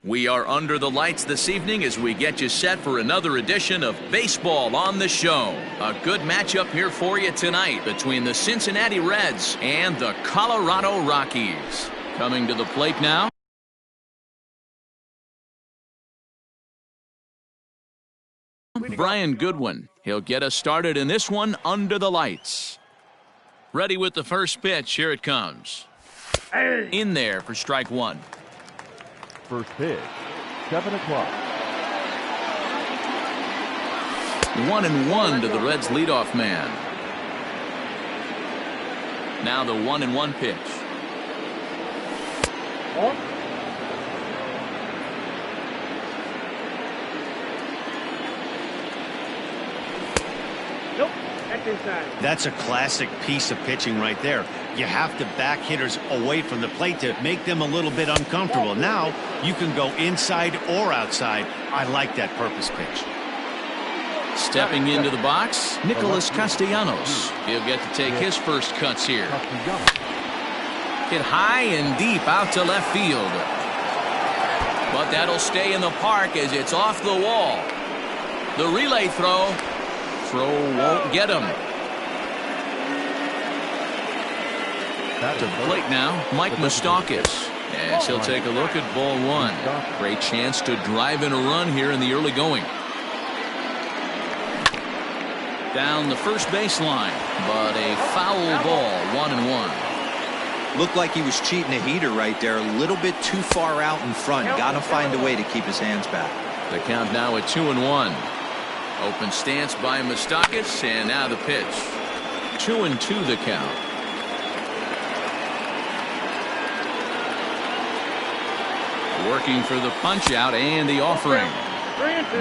We are under the lights this evening as we get you set for another edition of Baseball on the Show. A good matchup here for you tonight between the Cincinnati Reds and the Colorado Rockies. Coming to the plate now, Brian Goodwin. He'll get us started in this one under the lights. Ready with the first pitch. Here it comes. In there for strike one. First pitch, 7 o'clock. 1-1 to the Reds leadoff man. Now the 1-1 pitch. That's a classic piece of pitching right there. You have to back hitters away from the plate to make them a little bit uncomfortable. Now you can go inside or outside. I like that purpose pitch. Stepping into the box, Nicholas Castellanos. He'll get to take his first cuts here. Hit high and deep out to left field. But that'll stay in the park as it's off the wall. The relay throw. Throw won't get him. To the plate now, Mike Moustakas. As he'll take a look at ball one. Great chance to drive in a run here in the early going. Down the first baseline, but a foul ball, 1-1. Looked like he was cheating a heater right there. A little bit too far out in front. Got to find a way to keep his hands back. The count now at 2-1. Open stance by Moustakas, and now the pitch. 2-2 the count. Working for the punch out and the offering.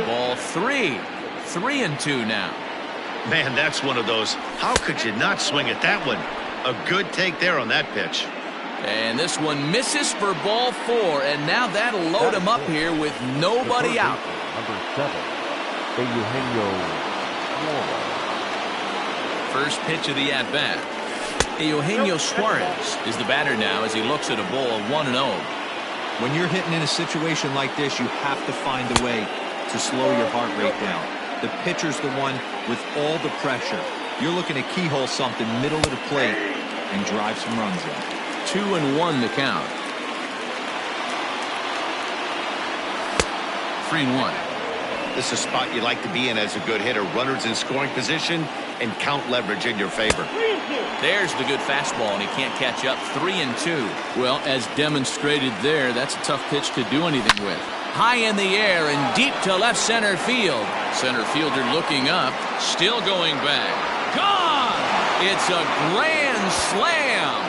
Ball 3. 3-2 now. Man, that's one of those. How could you not swing at that one? A good take there on that pitch. And this one misses for ball 4, and now that'll load him up here with nobody out. Number 7. First pitch of the at-bat. Eugenio Suarez is the batter now as he looks at a ball of 1-0. When you're hitting in a situation like this, you have to find a way to slow your heart rate down. The pitcher's the one with all the pressure. You're looking to keyhole something middle of the plate and drive some runs in. 2-1 the count. 3-1. This is a spot you like to be in as a good hitter. Runners in scoring position and count leverage in your favor. There's the good fastball, and he can't catch up. 3-2. Well, as demonstrated there, that's a tough pitch to do anything with. High in the air and deep to left center field. Center fielder looking up, still going back. Gone! It's a grand slam.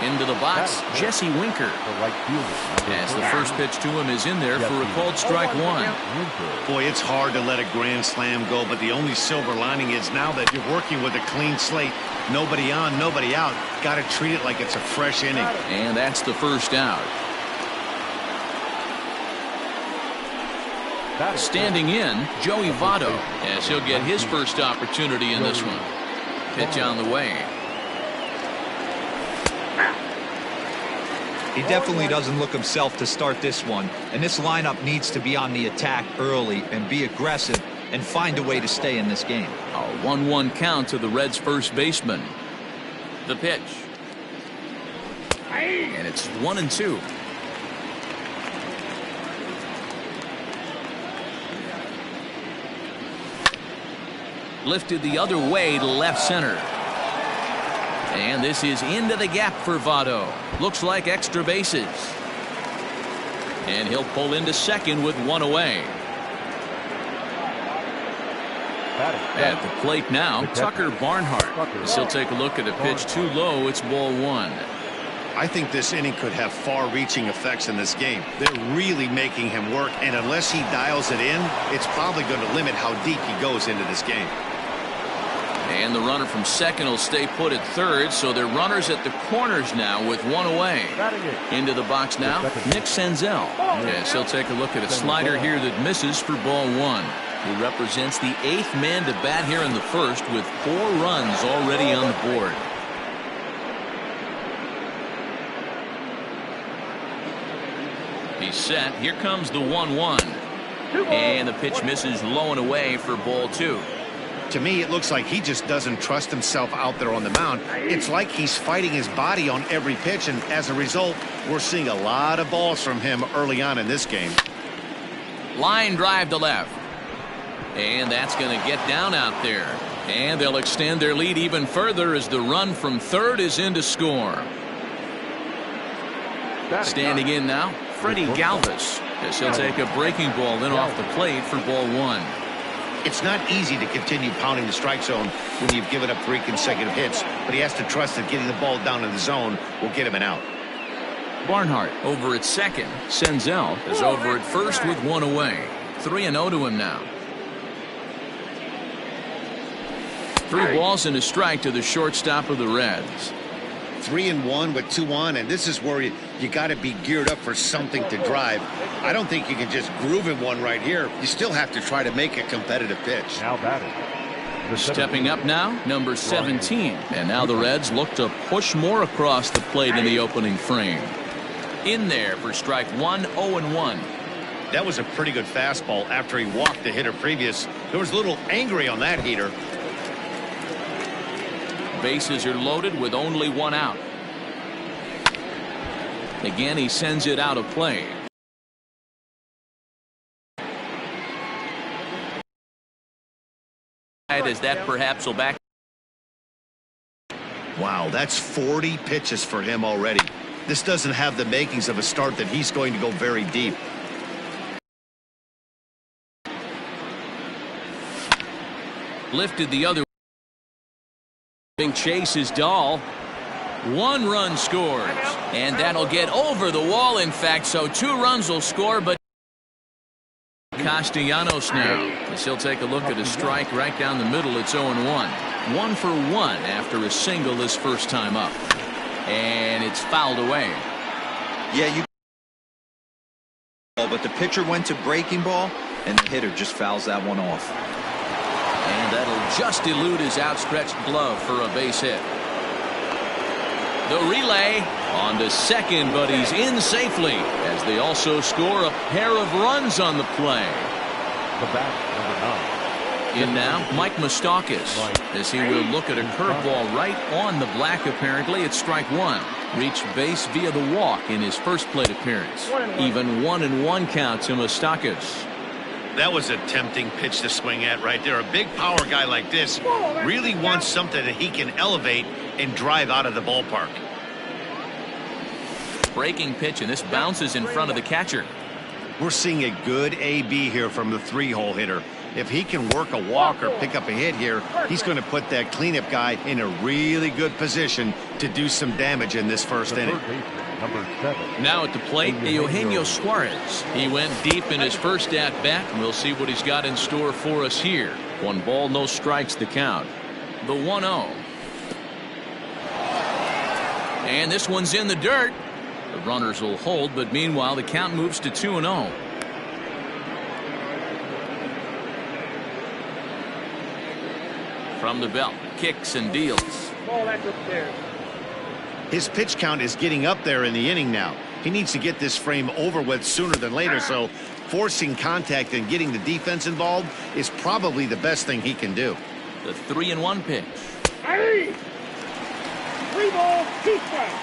Into the box, Jesse Winker. As the first pitch to him is in there for a called strike one. Boy, it's hard to let a grand slam go, but the only silver lining is now that you're working with a clean slate. Nobody on, nobody out. Got to treat it like it's a fresh inning. And that's the first out. Standing in, Joey Votto, as he'll get his first opportunity in this one. Pitch on the way. He definitely doesn't look himself to start this one, and this lineup needs to be on the attack early and be aggressive and find a way to stay in this game. A 1-1 count to the Reds' first baseman. The pitch. And it's 1-2. Lifted the other way to left center. And this is into the gap for Votto. Looks like extra bases. And he'll pull into second with one away. At the plate now, Tucker Barnhart. As he'll take a look at a pitch too low. It's ball one. I think this inning could have far-reaching effects in this game. They're really making him work, and unless he dials it in, it's probably going to limit how deep he goes into this game. And the runner from second will stay put at third, so they're runners at the corners now with one away. Into the box now, Nick Senzel. Yes, he'll take a look at a slider here that misses for ball one. He represents the 8th man to bat here in the first with 4 runs already on the board. He's set. Here comes the 1-1. And the pitch misses low and away for ball 2. To me, it looks like he just doesn't trust himself out there on the mound. It's like he's fighting his body on every pitch, and as a result, we're seeing a lot of balls from him early on in this game. Line drive to left. And that's going to get down out there. And they'll extend their lead even further as the run from third is in to score. Standing in now, Freddie Galvis, as he'll take a breaking ball in off the plate for ball 1. It's not easy to continue pounding the strike zone when you've given up 3 consecutive hits, but he has to trust that getting the ball down in the zone will get him an out. Barnhart over at second. Senzel is over at first with 1 away. 3-0 to him now. 3 balls and a strike to the shortstop of the Reds. 3-1 with 2 on, and this is where you got to be geared up for something to drive. I don't think you can just groove in one right here. You still have to try to make a competitive pitch. Now batting. Stepping up now, number 17. And now the Reds look to push more across the plate in the opening frame. In there for strike 1, 0-1. That was a pretty good fastball after he walked the hitter previous. There was a little angry on that heater. Bases are loaded with only 1 out. Again, he sends it out of play. As that perhaps will back. Wow, that's 40 pitches for him already. This doesn't have the makings of a start that he's going to go very deep. Lifted the other. Chase is Dahl. 1 run scores, and that'll get over the wall, in fact, so 2 runs will score, but Castellanos now, as he'll take a look at a strike right down the middle. It's 0-1. 1 for 1 after a single his first time up, and it's fouled away. Yeah, but the pitcher went to breaking ball, and the hitter just fouls that one off. And that'll just elude his outstretched glove for a base hit. The relay on to second, but he's in safely as they also score a pair of runs on the play. The bat, number 9. In now, Mike Moustakas, as he will look at a curveball right on the black. Apparently, it's strike 1. Reached base via the walk in his first plate appearance. Even 1-1 count to Moustakas. That was a tempting pitch to swing at right there. A big power guy like this really wants something that he can elevate and drive out of the ballpark. Breaking pitch, and this bounces in front of the catcher. We're seeing a good AB here from the 3-hole hitter. If he can work a walk or pick up a hit here, he's going to put that cleanup guy in a really good position to do some damage in this first inning. Number 7. Now at the plate, Eugenio Suarez. He went deep in his first at-bat, and we'll see what he's got in store for us here. 1 ball, no strikes the count. The 1-0. And this one's in the dirt. The runners will hold, but meanwhile the count moves to 2-0. From the belt, kicks and deals. His pitch count is getting up there in the inning now. He needs to get this frame over with sooner than later, so forcing contact and getting the defense involved is probably the best thing he can do. The 3-1 pitch. 3 balls, 2 strikes.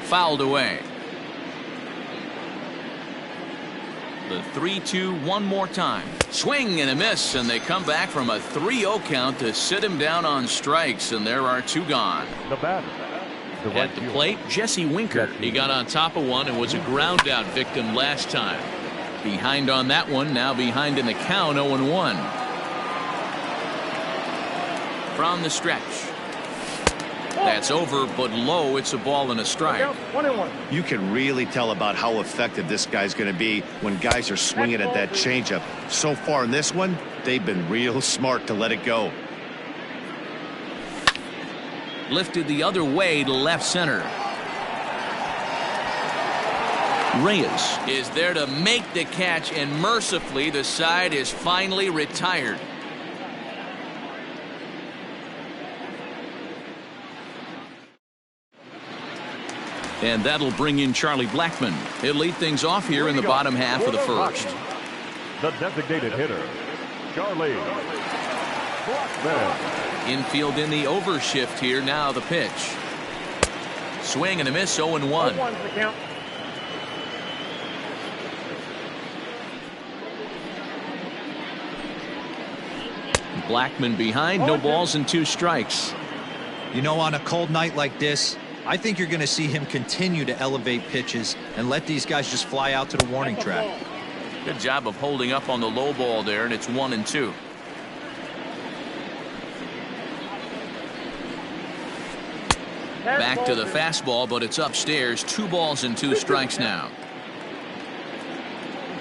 Fouled away. The 3-2 one more time. Swing and a miss, and they come back from a 3-0 count to sit him down on strikes, and there are 2 gone. The batter. At the plate, Jesse Winker. He got on top of one and was a ground out victim last time. Behind on that one, now behind in the count, 0-1. From the stretch. That's over, but low. It's a ball and a strike. 1-1. You can really tell about how effective this guy's going to be when guys are swinging at that changeup. So far in this one, they've been real smart to let it go. Lifted the other way to left center. Reyes is there to make the catch, and mercifully the side is finally retired. And that'll bring in Charlie Blackmon. He'll lead things off here in the bottom half of the first. The designated hitter, Charlie Blackmon. Infield in the overshift here. Now the pitch. Swing and a miss, 0-1. Blackmon behind, no balls and 2 strikes. You know, on a cold night like this, I think you're going to see him continue to elevate pitches and let these guys just fly out to the warning track. Good job of holding up on the low ball there, and it's 1-2. Back to the fastball, but it's upstairs. 2 balls and 2 strikes now.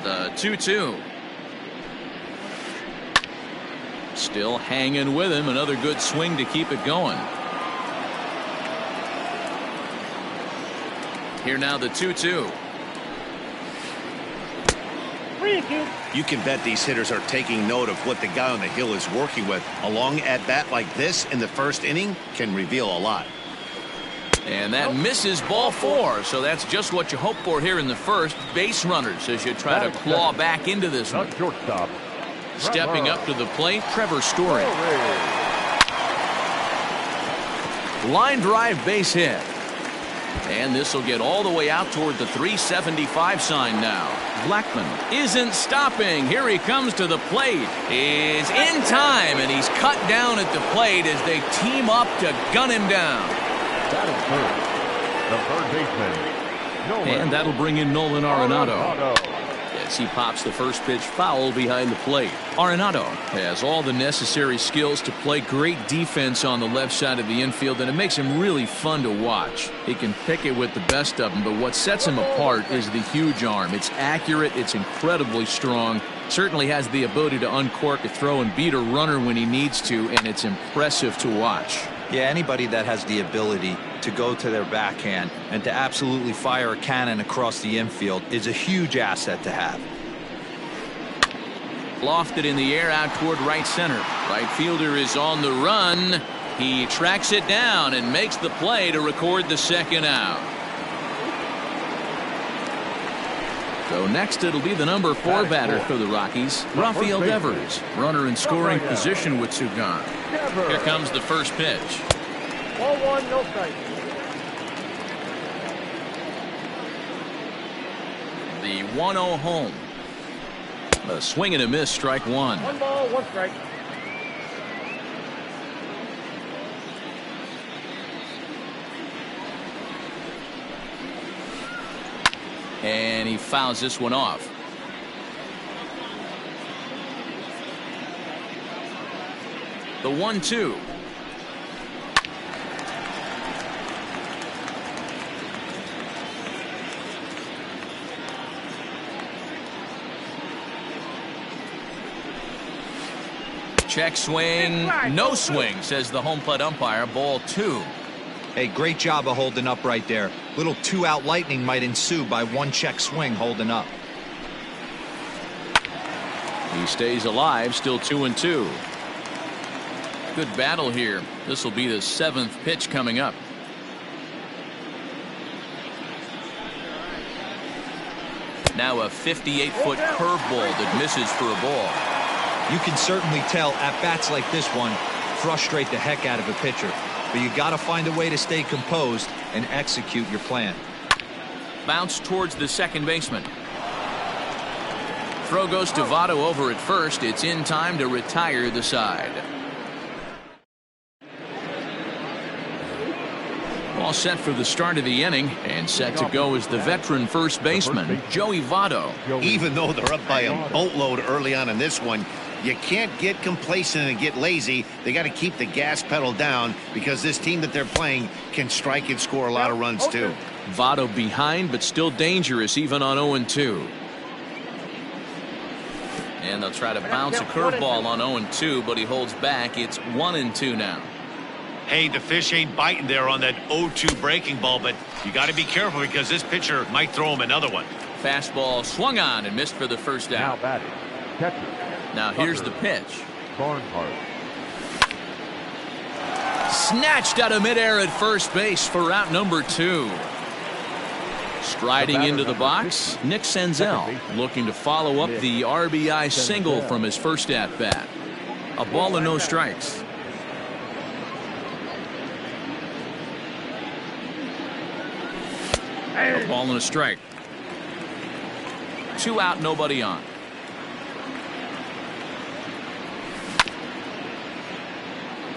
The 2-2. Still hanging with him. Another good swing to keep it going. Here now the 2-2. You can bet these hitters are taking note of what the guy on the hill is working with. A long at bat like this in the first inning can reveal a lot. And that misses, ball 4. So that's just what you hope for here in the first. Base runners as you try to claw back into this one. Shortstop. Stepping up to the plate, Trevor Story. Line drive, base hit. And this will get all the way out toward the 375 sign now. Blackmon isn't stopping. Here he comes to the plate. Is in time, and he's cut down at the plate as they team up to gun him down. That is third. The third baseman. And that'll bring in Nolan Arenado. As he pops the first pitch foul behind the plate. Arenado has all the necessary skills to play great defense on the left side of the infield, and it makes him really fun to watch. He can pick it with the best of them, but what sets him apart is the huge arm. It's accurate, it's incredibly strong, certainly has the ability to uncork a throw and beat a runner when he needs to, and it's impressive to watch. Yeah, anybody that has the ability to go to their backhand and to absolutely fire a cannon across the infield is a huge asset to have. Lofted in the air out toward right center. Right fielder is on the run. He tracks it down and makes the play to record the second out. So next it'll be the number 4 batter for the Rockies, Rafael Devers. Runner in scoring position with 2 gone. Here comes the first pitch. Ball 1, no strike. The 1-0 home. A swing and a miss, strike 1. 1 ball, 1 strike. And he fouls this one off. The 1-2. Check swing, no swing, says the home plate umpire. Ball 2. Hey, great job of holding up right there. Little 2-out lightning might ensue by 1 check swing holding up. He stays alive, still 2-2. Good battle here. This will be the 7th pitch coming up. Now a 58-foot curveball that misses for a ball. You can certainly tell at bats like this one frustrate the heck out of a pitcher, but you got to find a way to stay composed and execute your plan. Bounce towards the second baseman. Throw goes to Votto over at first. It's in time to retire the side. All set for the start of the inning, and set to go is the veteran first baseman, Joey Votto. Even though they're up by a boatload early on in this one, you can't get complacent and get lazy. They got to keep the gas pedal down because this team that they're playing can strike and score a lot of runs too. Votto behind, but still dangerous even on 0-2. And they'll try to bounce a curveball on 0-2, but he holds back. It's 1-2 now. Hey, the fish ain't biting there on that 0-2 breaking ball, but you got to be careful because this pitcher might throw him another one. Fastball swung on and missed for the first Now out. batting, catcher. Now here's the pitch. Barnhart. Snatched out of midair at first base for out number 2. Striding into the box, Nick Senzel, looking to follow up the RBI single from his first at-bat. A ball and no strikes. A ball and a strike. 2 out, nobody on.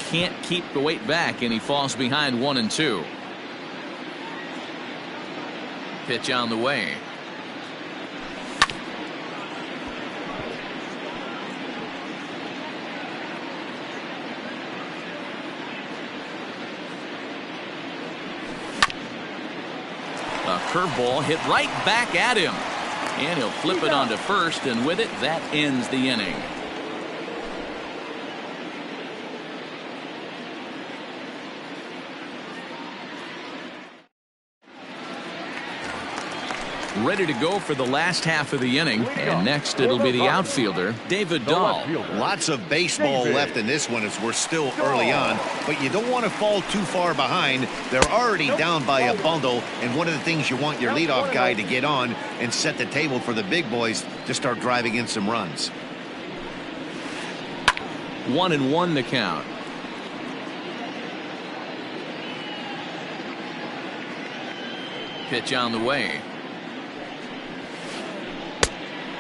Can't keep the weight back, and he falls behind 1-2. Pitch on the way. A curveball hit right back at him, and he'll flip it onto first, and with it, that ends the inning. Ready to go for the last half of the inning, and next it'll be the outfielder, David Dahl. Lots of baseball left in this one as we're still early on, but you don't want to fall too far behind. They're already down by a bundle, and one of the things you want your leadoff guy to get on and set the table for the big boys to start driving in some runs. 1-1 the count. Pitch on the way.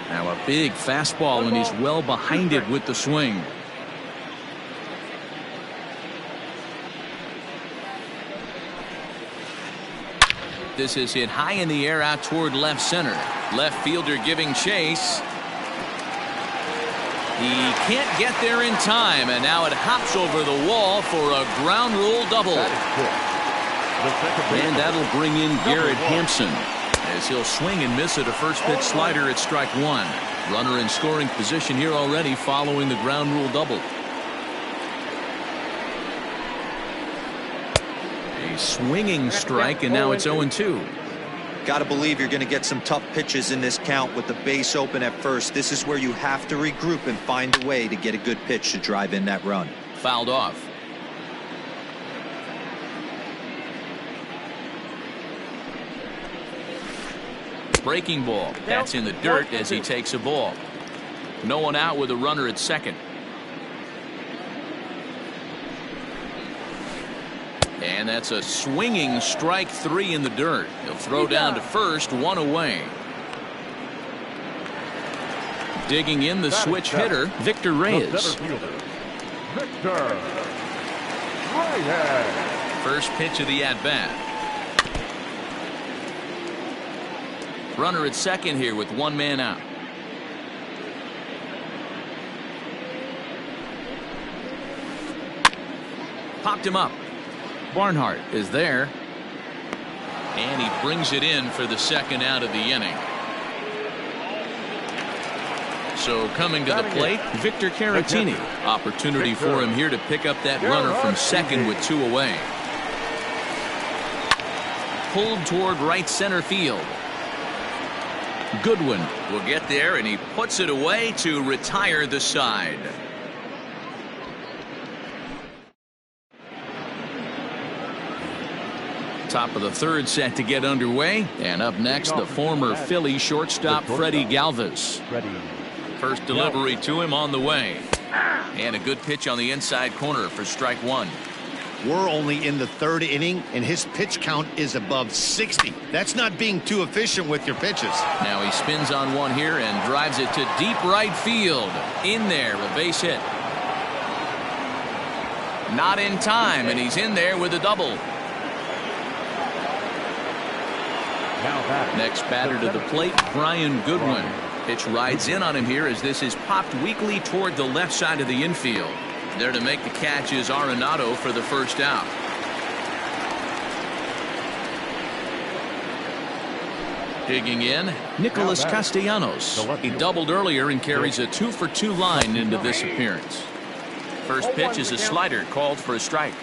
Now a big fastball, and he's well behind it with the swing. This is hit high in the air out toward left center. Left fielder giving chase. He can't get there in time, and now it hops over the wall for a ground rule double. And that'll bring in Garrett Hampson, as he'll swing and miss at a first pitch slider at strike 1. Runner in scoring position here already following the ground rule double. A swinging strike, and now it's 0-2. Got to believe you're going to get some tough pitches in this count with the base open at first. This is where you have to regroup and find a way to get a good pitch to drive in that run. Fouled off. Breaking ball. That's in the dirt as he takes a ball. No one out with a runner at second. And that's a swinging strike 3 in the dirt. He'll throw down to first, 1 away. Digging in the switch hitter, Victor Reyes. Victor Reyes. First pitch of the at-bat. Runner at second here with 1 man out. Popped him up. Barnhart is there, and he brings it in for the second out of the inning. So coming to the plate, Victor Caratini. Opportunity for him here to pick up that runner from second with 2 away. Pulled toward right center field. Goodwin will get there, and he puts it away to retire the side. Top of the third set to get underway, and up next the former Philly shortstop Freddie Galvis. First delivery to him on the way, and a good pitch on the inside corner for strike 1. We're only in the 3rd inning, and his pitch count is above 60. That's not being too efficient with your pitches. Now he spins on one here and drives it to deep right field. In there, a base hit. Not in time, and he's in there with a double. Next batter to the plate, Brian Goodwin. Pitch rides in on him here as this is popped weakly toward the left side of the infield. There to make the catch is Arenado for the first out. Digging in, Nicholas Castellanos. He doubled earlier and carries a 2-for-2 line into this appearance. First pitch is a slider called for a strike.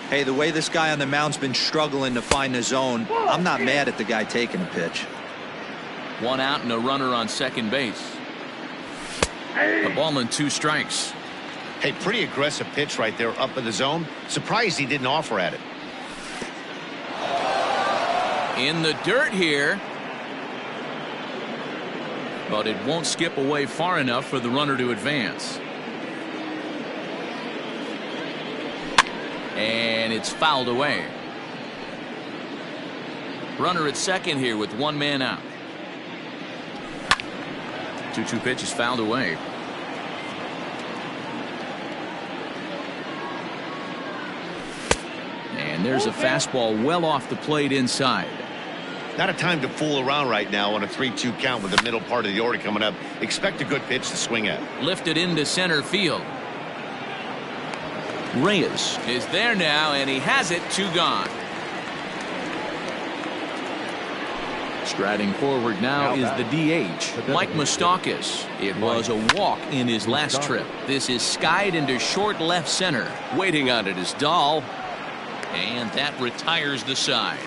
Hey, the way this guy on the mound's been struggling to find the zone, I'm not mad at the guy taking the pitch. One out and a runner on second base. A ball and 2 strikes. Hey, pretty aggressive pitch right there up in the zone. Surprised he didn't offer at it. In the dirt here. But it won't skip away far enough for the runner to advance. And it's fouled away. Runner at second here with 1 man out. 2-2 pitch is fouled away. And there's a fastball well off the plate inside. Not a time to fool around right now on a 3-2 count with the middle part of the order coming up. Expect a good pitch to swing at. Lifted into center field. Reyes is there now, and he has it. 2 gone. Striding forward now is the DH, Mike Moustakas. It was a walk in his last trip. This is skied into short left center. Waiting on it is Dahl, and that retires the side.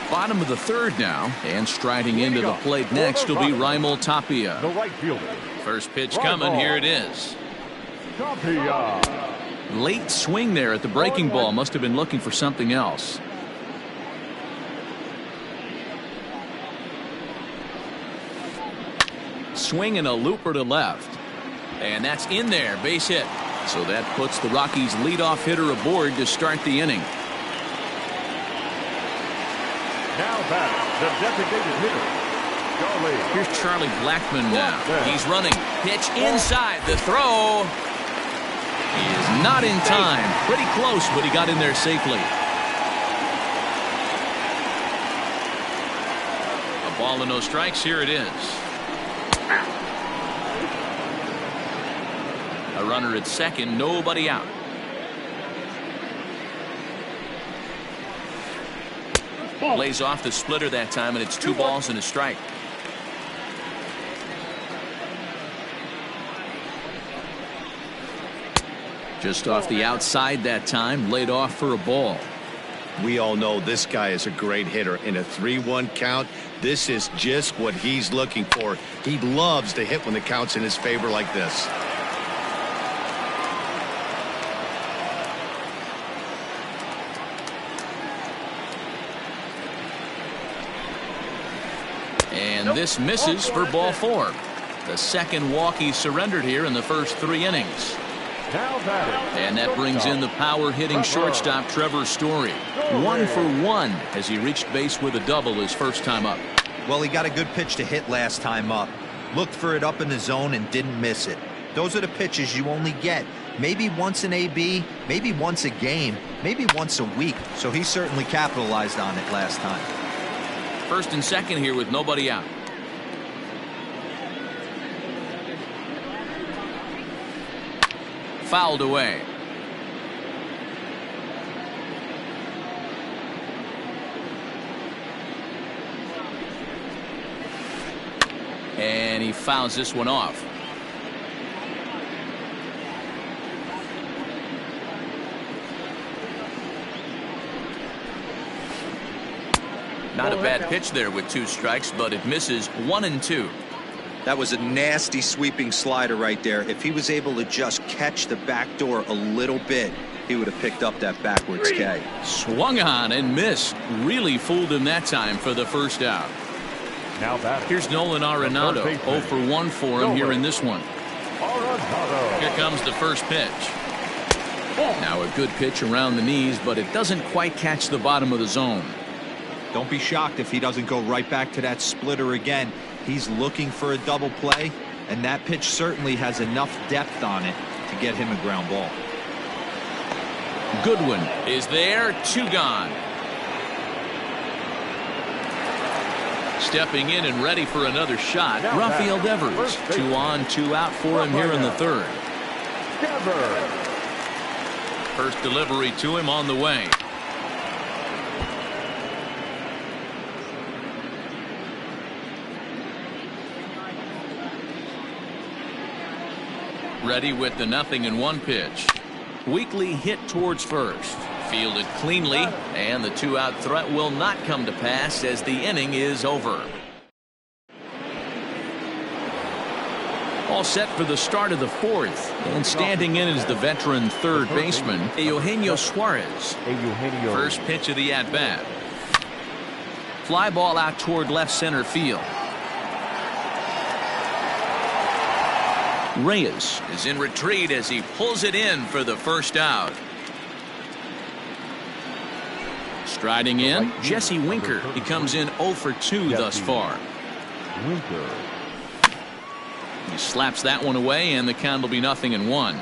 Bottom of the third now, and striding into the plate next will be Raimel Tapia. The right fielder. First pitch coming. Here it is. Tapia. Late swing there at the breaking ball. Must have been looking for something else. Swing and a looper to left. And that's in there. Base hit. So that puts the Rockies' leadoff hitter aboard to start the inning. Now back, the designated hitter, Charlie. Here's Charlie Blackmon now. He's running. Pitch inside. The throw. He is not in time. Pretty close, but he got in there safely. A ball and no strikes. Here it is. A runner at second. Nobody out. Lays off the splitter that time, and it's 2 balls and a strike. Just off the outside that time, laid off for a ball. We all know this guy is a great hitter. In a 3-1 count, this is just what he's looking for. He loves to hit when the count's in his favor like this. And this misses for ball 4. The second walk he surrendered here in the first 3 innings. And that brings in the power hitting shortstop Trevor Story. 1 for 1 as he reached base with a double his first time up. Well, he got a good pitch to hit last time up. Looked for it up in the zone and didn't miss it. Those are the pitches you only get maybe once an AB, maybe once a game, maybe once a week. So he certainly capitalized on it last time. First and second here with nobody out. Fouled away. And he fouls this one off. Not a bad pitch there with 2 strikes, but it misses 1 and 2. That was a nasty sweeping slider right there. If he was able to just catch the back door a little bit, he would have picked up that backwards K. Swung on and missed. Really fooled him that time for the first out. Now back. Here's Nolan Arenado. 0 for 1 for him here in this one. Here comes the first pitch. Now a good pitch around the knees, but it doesn't quite catch the bottom of the zone. Don't be shocked if he doesn't go right back to that splitter again. He's looking for a double play, and that pitch certainly has enough depth on it to get him a ground ball. Goodwin is there. 2 gone. Stepping in and ready for another shot, Rafael Devers. 2 on, 2 out for him here in the third. First delivery to him on the way. Ready with the 0-1 pitch. Weekly hit towards first. Fielded cleanly, and the two-out threat will not come to pass as the inning is over. All set for the start of the fourth, and standing in is the veteran third baseman, Eugenio Suarez. First pitch of the at-bat. Fly ball out toward left center field. Reyes is in retreat as he pulls it in for the first out. Striding in, Jesse Winker. He comes in 0 for 2 thus far. He slaps that one away, and the count will be 0-1.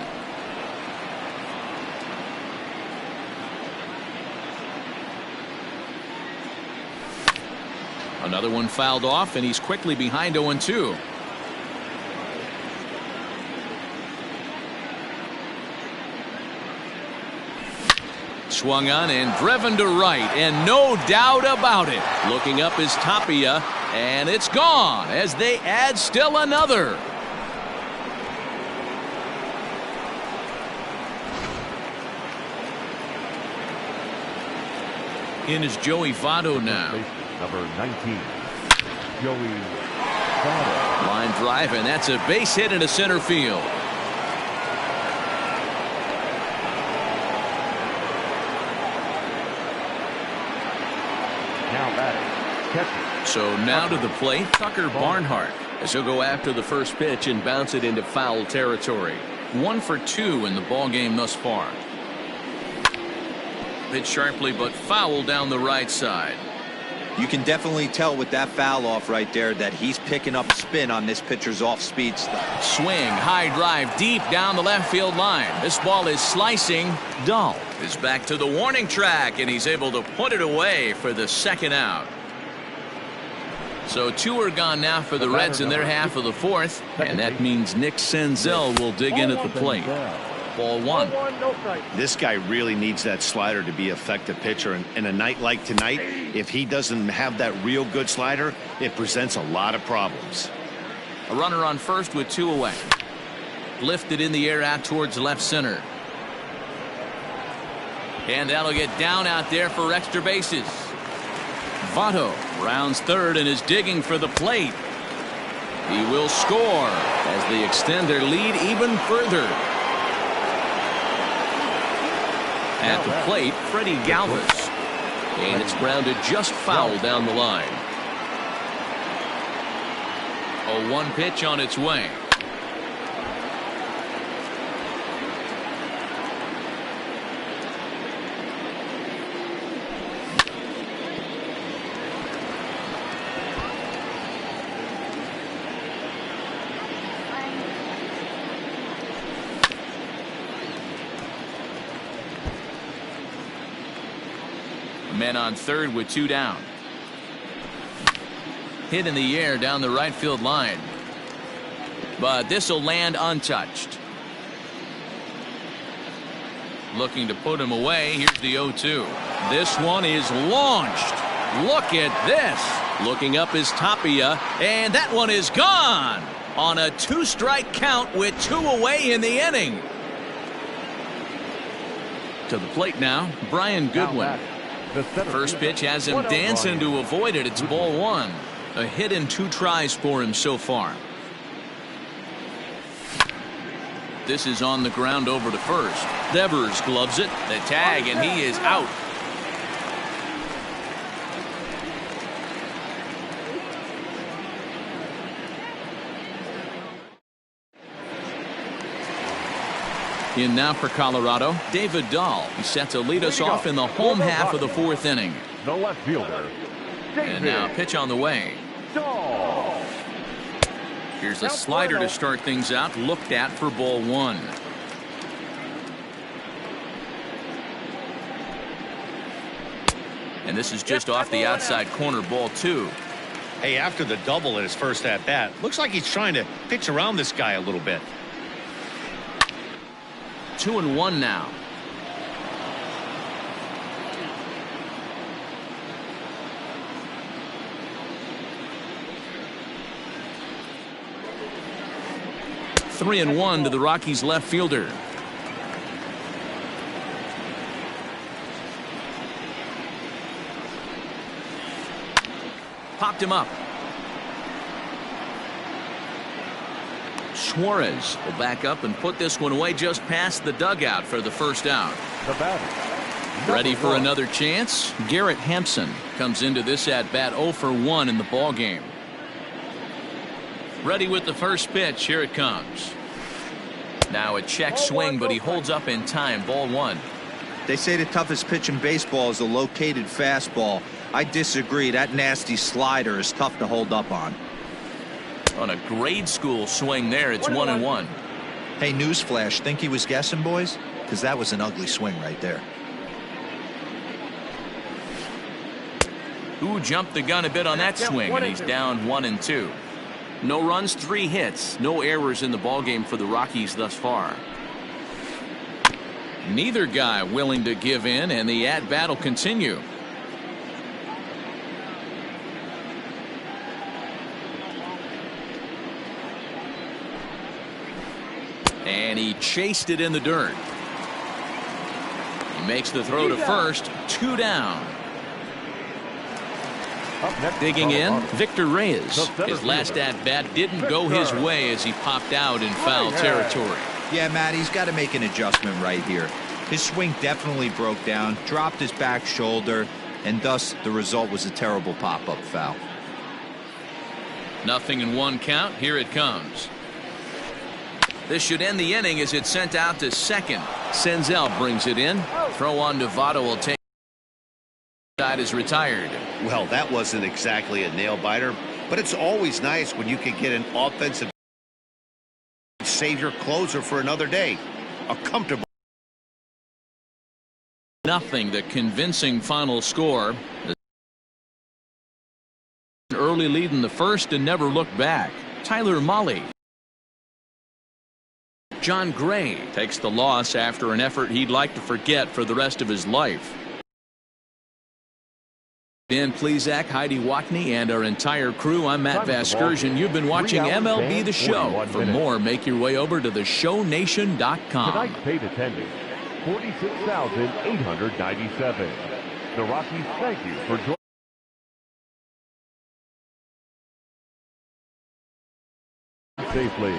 Another one fouled off, and he's quickly behind 0-2. Swung on and driven to right, and no doubt about it. Looking up is Tapia, and it's gone as they add still another. In is Joey Votto now. Number 19, Joey Votto. Line drive, and that's a base hit into center field. Now batting, catcher. So now to the plate, Tucker Barnhart, as he'll go after the first pitch and bounce it into foul territory. 1 for 2 in the ball game thus far. Hit sharply but foul down the right side. You can definitely tell with that foul off right there that he's picking up spin on this pitcher's off-speed stuff. Swing, high drive deep down the left field line. This ball is slicing. Dahl is back to the warning track, and he's able to put it away for the second out. So 2 are gone now for the Reds in their half of the fourth, and that means Nick Senzel will dig in at the plate. Ball 1. This guy really needs that slider to be an effective pitcher, and in a night like tonight, if he doesn't have that real good slider, it presents a lot of problems. A runner on first with 2 away. Lifted in the air out towards left center. And that'll get down out there for extra bases. Votto rounds third and is digging for the plate. He will score as they extend their lead even further. At the plate, Freddie Galvis. And it's grounded just foul down the line. A 1 pitch on its way. Men on third with 2 down. Hit in the air down the right field line. But this will land untouched. Looking to put him away. Here's the 0-2. This one is launched. Look at this. Looking up is Tapia, and that one is gone on a 2-strike count with 2 away in the inning. To the plate now, Brian Goodwin. First pitch has him dancing to avoid it. It's ball 1. A hit in 2 tries for him so far. This is on the ground over to first. Devers gloves it. The tag, and he is out. In now for Colorado, David Dahl. He's set to lead us off in the home half of the 4th inning. The left fielder, And now pitch on the way. Dahl. Here's a slider to start things out, looked at for ball 1. And this is just off the outside corner, ball 2. Hey, after the double in his first at-bat, looks like he's trying to pitch around this guy a little bit. 2-1 now. Three and 1 to the Rockies left fielder. Popped him up. Suarez will back up and put this one away just past the dugout for the first out. The batter. Ready for another chance? Garrett Hampson comes into this at bat 0 for 1 in the ball game. Ready with the first pitch. Here it comes. Now a check swing, but he holds up in time. Ball 1. They say the toughest pitch in baseball is a located fastball. I disagree. That nasty slider is tough to hold up on. On a grade school swing there, it's 1-1. Hey, newsflash, think he was guessing, boys? Because that was an ugly swing right there. Who jumped the gun a bit on that swing, and he's down 1-2. No runs, 3 hits, no errors in the ballgame for the Rockies thus far. Neither guy willing to give in, and the at-bat will continue. And he chased it in the dirt. He makes the throw to first. 2 down. Digging in, Victor Reyes. His last at-bat didn't go his way as he popped out in foul territory. Yeah, Matt, he's got to make an adjustment right here. His swing definitely broke down, dropped his back shoulder, and thus the result was a terrible pop-up foul. 0-1 count. Here it comes. This should end the inning as it's sent out to second. Senzel brings it in. Throw on Novato will take. Side is retired. Well, that wasn't exactly a nail-biter, but it's always nice when you can get an offensive save your closer for another day. A comfortable. Nothing, the convincing final score. An early lead in the first and never looked back. Tyler Mahle. John Gray takes the loss after an effort he'd like to forget for the rest of his life. Dan Plezak, Heidi Watney, and our entire crew. I'm Matt Vasgersian. You've been watching MLB The Show. For more, make your way over to theshownation.com. Tonight's paid attendance, 46,897. The Rockies thank you for joining safely.